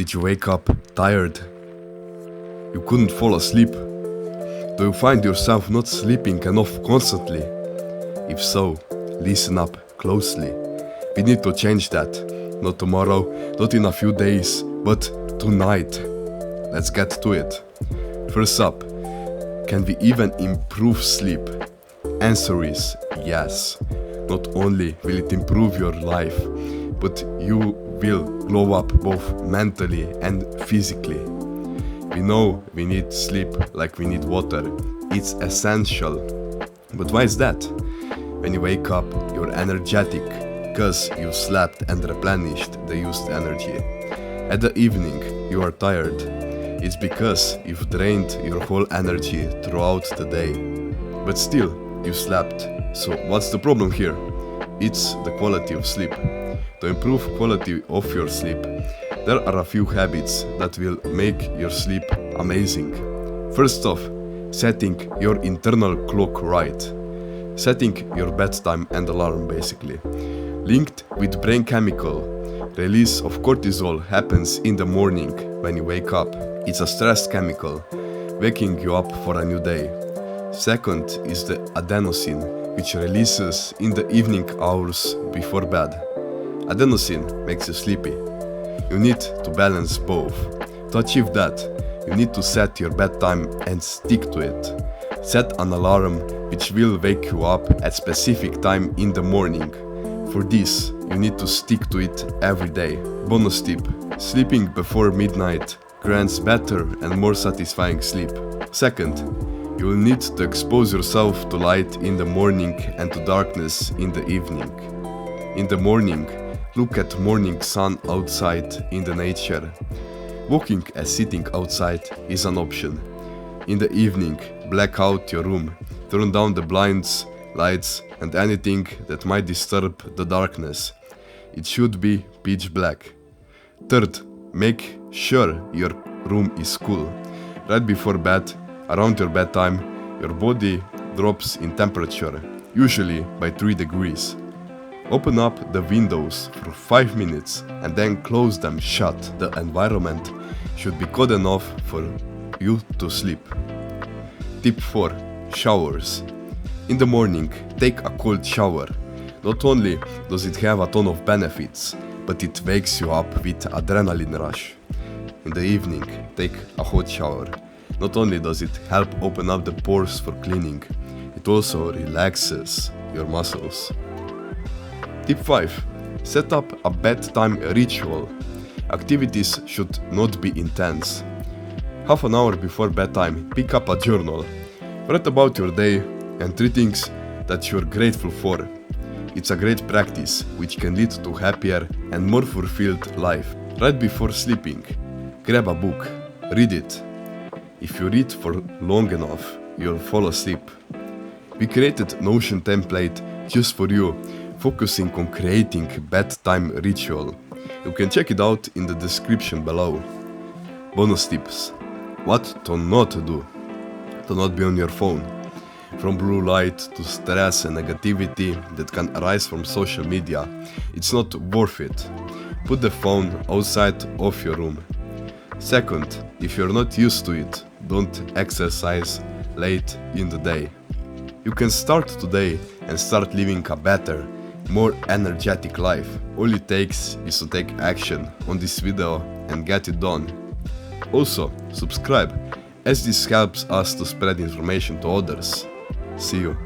Did you wake up tired? You couldn't fall asleep? Do you find yourself not sleeping enough constantly? If so, listen up closely. We need to change that. Not tomorrow, not in a few days, but tonight. Let's get to it. First up, can we even improve sleep? Answer is yes. Not only will it improve your life, but you will glow up both mentally and physically. We know we need sleep like we need water. It's essential. But why is that? When you wake up, you're energetic because you slept and replenished the used energy. At the evening, you are tired. It's because you've drained your whole energy throughout the day. But still, you slept. So what's the problem here? It's the quality of sleep. To improve quality of your sleep, there are a few habits that will make your sleep amazing. First off, setting your internal clock right. Setting your bedtime and alarm basically. Linked with brain chemical, release of cortisol happens in the morning when you wake up. It's a stress chemical, waking you up for a new day. Second is the adenosine, which releases in the evening hours before bed. Adenosine makes you sleepy. You need to balance both. To achieve that, you need to set your bedtime and stick to it. Set an alarm which will wake you up at specific time in the morning. For this, you need to stick to it every day. Bonus tip: sleeping before midnight grants better and more satisfying sleep. Second, you will need to expose yourself to light in the morning and to darkness in the evening. In the morning, look at morning sun outside in the nature. Walking and sitting outside is an option. In the evening, black out your room, turn down the blinds, lights and anything that might disturb the darkness. It should be pitch black. Third, make sure your room is cool. Right before bed, around your bedtime, your body drops in temperature, usually by 3 degrees. Open up the windows for 5 minutes and then close them shut. The environment should be cold enough for you to sleep. Tip 4. Showers. In the morning, take a cold shower. Not only does it have a ton of benefits, but it wakes you up with adrenaline rush. In the evening, take a hot shower. Not only does it help open up the pores for cleaning, it also relaxes your muscles. Tip 5. Set up a bedtime ritual. Activities should not be intense. Half an hour before bedtime, pick up a journal. Write about your day and 3 things that you're grateful for. It's a great practice which can lead to happier and more fulfilled life. Right before sleeping, grab a book, read it. If you read for long enough, you'll fall asleep. We created Notion template just for you, focusing on creating bedtime ritual. You can check it out in the description below. Bonus tips: what to not do. To not be on your phone. From blue light to stress and negativity that can arise from social media, it's not worth it. Put the phone outside of your room. Second, if you're not used to it, don't exercise late in the day. You can start today and start living a better, more energetic life. All it takes is to take action on this video and get it done. Also, subscribe, as this helps us to spread information to others. See you.